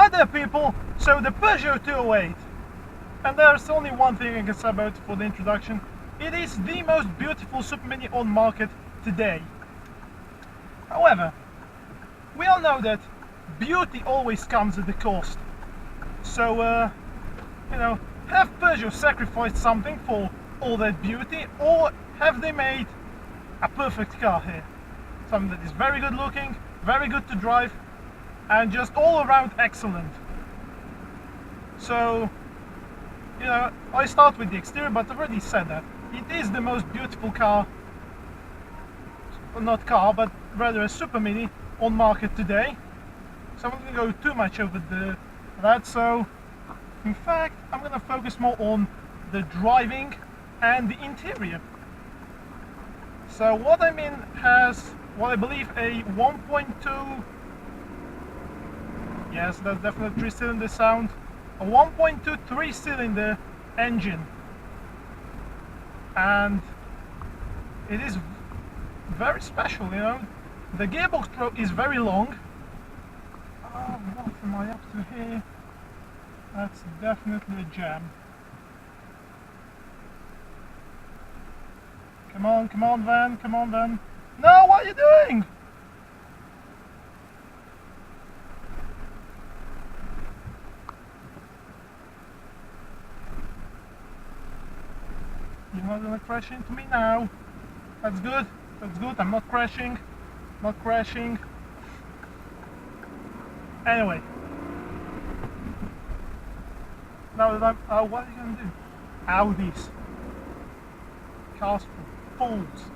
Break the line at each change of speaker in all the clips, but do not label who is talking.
Hi there people, so the Peugeot 208, and there's only one thing I can say about it for the introduction. It is the most beautiful supermini on market today. However, we all know that beauty always comes at a cost. So, have Peugeot sacrificed something for all that beauty, or have they made a perfect car here? Something that is very good looking, very good to drive, and just all around excellent. So, I start with the exterior, but I've already said that it is the most beautiful car, well, not car, but rather a supermini on market today. So I'm not going to go too much over that. So in fact, I'm going to focus more on the driving and the interior. So what I mean has, what I believe, a 1.2, yes, that's definitely 3-cylinder sound, a 1.2 3-cylinder engine, and it is very special. The gearbox throw is very long. Oh, what am I up to here? That's definitely a jam. Come on van, come on van. No, what are you doing? You're not gonna crash into me now. That's good, that's good. I'm not crashing, not crashing. Anyway, now that I'm, what are you gonna do? Audis, cars for fools.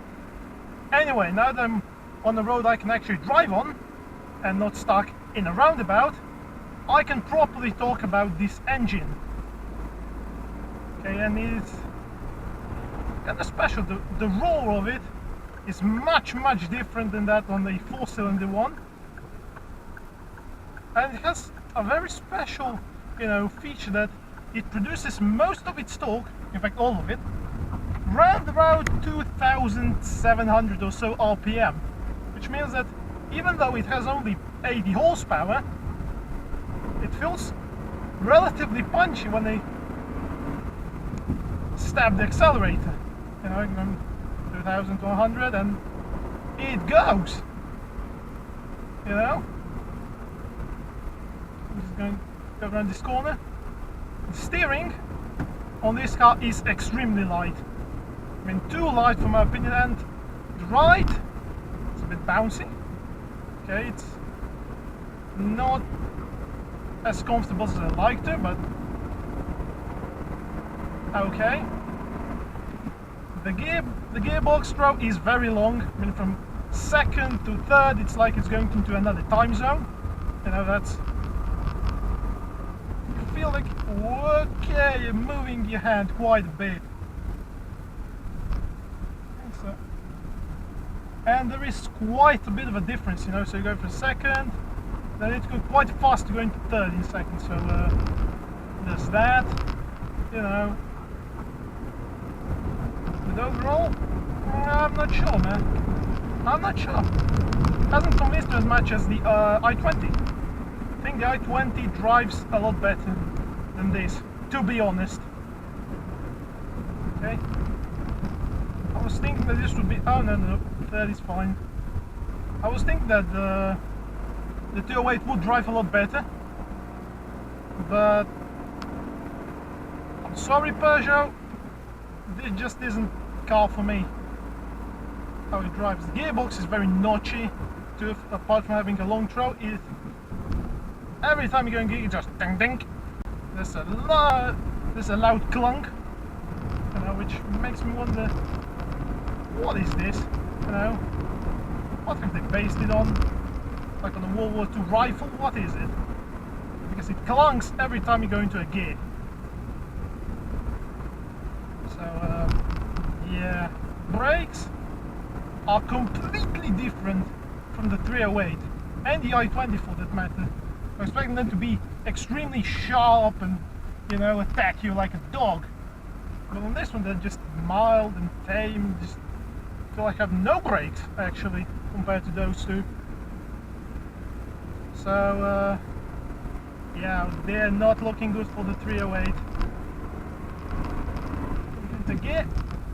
Anyway, now that I'm on the road I can actually drive on and not stuck in a roundabout, I can properly talk about this engine. Okay, and it's kind of special. The roar of it is much different than that on the 4-cylinder one, and it has a very special feature that it produces most of its torque, in fact all of it, round about 2,700 or so RPM, which means that even though it has only 80 horsepower, it feels relatively punchy when they stab the accelerator. 2,000 to 100 and it goes. I'm just going to go around this corner. The steering on this car is extremely light. I mean, too light for my opinion, and the ride, it's a bit bouncy. Okay, it's not as comfortable as I'd like to, but okay. The gearbox throw is very long. I mean, from second to third, it's like it's going into another time zone. That's, you feel like, okay, you're moving your hand quite a bit. And there is quite a bit of a difference, so you go for second, then it goes quite fast to go into third in seconds. So there's that, But overall, I'm not sure, man. I'm not sure. Hasn't convinced me as much as the i20. I think the i20 drives a lot better than this, to be honest. Okay. I was thinking that this would be... Oh, no, that is fine. I was thinking that the 208 would drive a lot better. But... I'm sorry, Peugeot. This just isn't car for me. How it drives. The gearbox is very notchy. Apart from having a long throw, every time you go in gear, it just ding ding. There's a loud clunk, which makes me wonder, what is this? What have they based it on? Like on a World War II rifle? What is it? Because it clunks every time you go into a gear. So yeah, brakes are completely different from the 308 and the i20 for that matter. I'm expecting them to be extremely sharp and attack you like a dog, but on this one they're just mild and tame. Just feel like I have no brakes actually compared to those two. So Yeah, they're not looking good for the 308. The gear,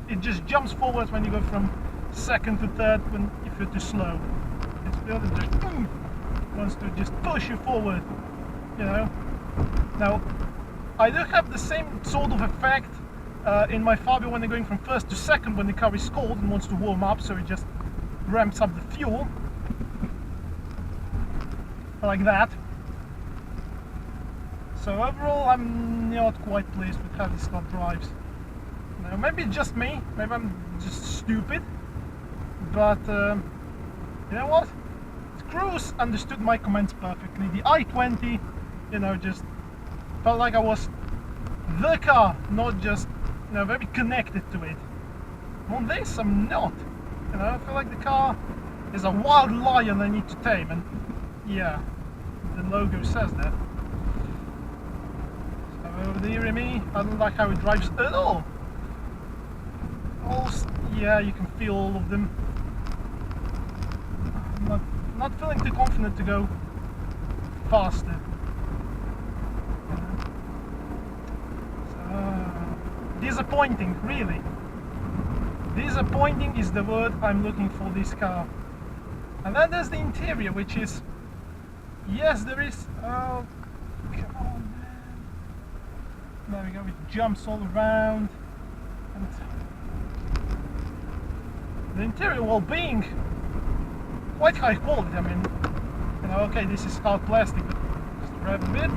it just jumps forward when you go from second to third when if you're too slow. It's really just wants to just push you forward, you know. Now, I do have the same sort of effect in my Fabio when they're going from first to second when the car is cold and wants to warm up, so it just ramps up the fuel like that. So overall, I'm not quite pleased with how this car drives. Now, maybe it's just me, maybe I'm just stupid, but you know what? Cruise understood my comments perfectly. The i20, you know, just felt like I was the car, not just, you know, very connected to it. On this, I'm not. You know, I feel like the car is a wild lion I need to tame, and yeah, the logo says that. So over there, me, I don't like how it drives at all. Also, yeah, you can feel all of them. I'm not feeling too confident to go faster. So, disappointing, really. Disappointing is the word I'm looking for this car. And then there's the interior, which is, yes, there is, oh, come on, man. There we go, it jumps all around. And the interior, while being quite high quality, I mean, you know, okay, this is hard plastic, but just rev a bit,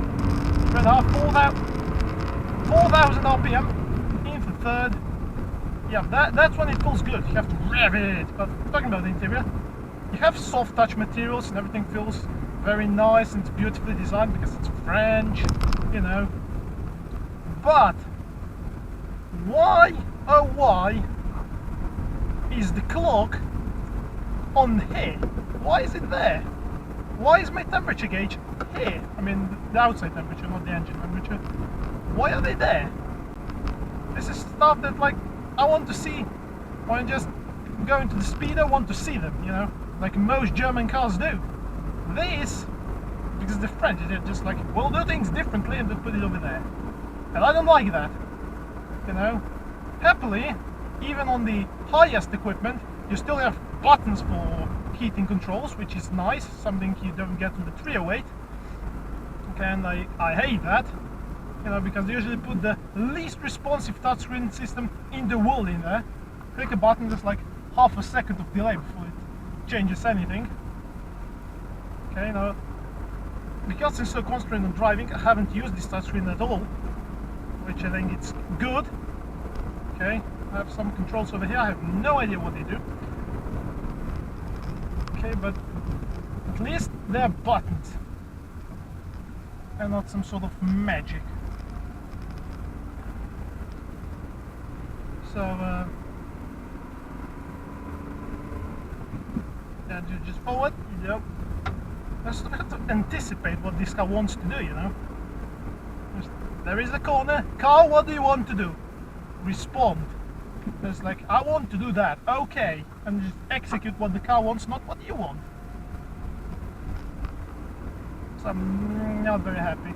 rev half, 4,000 RPM, in for third. Yeah, that's when it feels good, you have to rev it. But talking about the interior, you have soft touch materials and everything feels very nice and it's beautifully designed because it's French, you know. But why, oh why, is the clock on here? Why is it there? Why is my temperature gauge here? I mean, the outside temperature, not the engine temperature. Why are they there? This is stuff that, like, I want to see when I just go into the speed. I want to see them, you know, like most German cars do. This, because the French, they're just like, we'll do things differently and they'll put it over there. And I don't like that, you know. Happily, even on the highest equipment, you still have buttons for heating controls, which is nice, something you don't get on the 308. Okay, and I hate that, you know, because they usually put the least responsive touchscreen system in the world in there. Click a button, there's like half a second of delay before it changes anything. Okay, now, because I'm so concentrated on driving, I haven't used this touchscreen at all, which I think it's good. Okay, I have some controls over here, I have no idea what they do. Okay, but at least they're buttons and not some sort of magic. So, yeah, just forward, yep. I sort of have to anticipate what this car wants to do, you know. There is a corner. Car, what do you want to do? Respond. It's like, I want to do that, okay, and just execute what the car wants, not what you want. So I'm not very happy.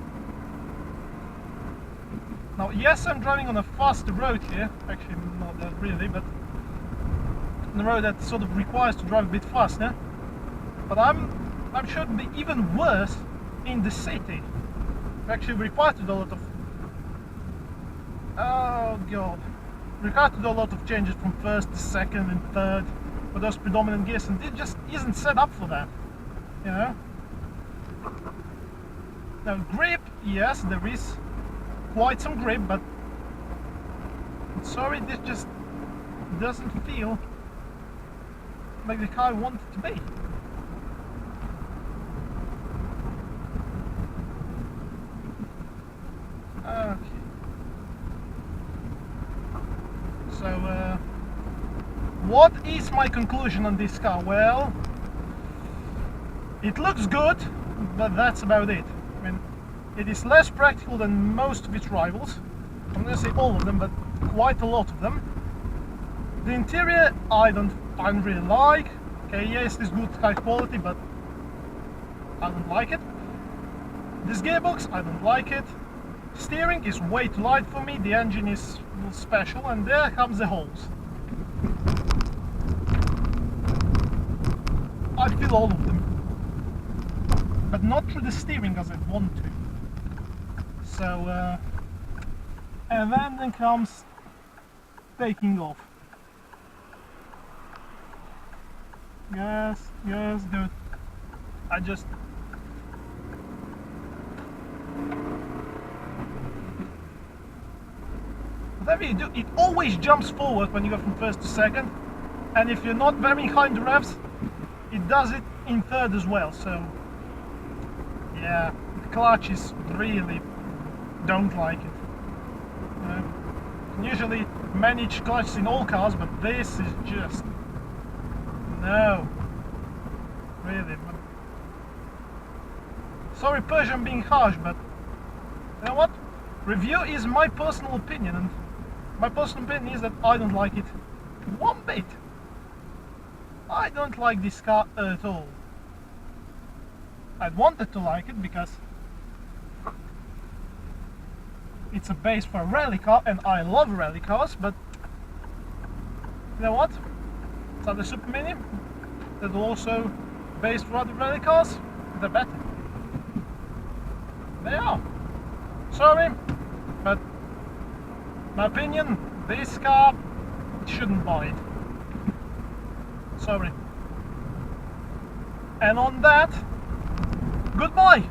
Now, yes, I'm driving on a faster road here, actually not that really, but on a road that sort of requires to drive a bit faster. But I'm sure it'd be even worse in the city. I'm actually required to do a lot of, oh god, required to do a lot of changes from first to second and third with those predominant gears, and it just isn't set up for that, you know. Now grip, yes, there is quite some grip, but I'm sorry, this just doesn't feel like the car I want it to be. Okay. So, what is my conclusion on this car? Well, it looks good, but that's about it. I mean, it is less practical than most of its rivals. I'm going to say all of them, but quite a lot of them. The interior, I don't really like. Okay, yes, it's good high quality, but I don't like it. This gearbox, I don't like it. Steering is way too light for me, the engine is special, and there comes the holes. I feel all of them, but not through the steering as I want to. So, and then comes taking off. Yes, good. I just... Whatever you do, it always jumps forward when you go from first to second, and if you're not very high in the revs, it does it in third as well. So yeah, the clutch is really don't like it. Can usually manage clutches in all cars, but this is just no, really. Sorry Peugeot, I'm being harsh, but you know what? Review is my personal opinion, and my personal opinion is that I don't like it one bit. I don't like this car at all. I wanted to like it because it's a base for a rally car, and I love rally cars, but you know what? It's other supermini that are also based for other rally cars. They're better. They are. Sorry, but my opinion, this car, shouldn't buy it. Sorry. And on that, goodbye.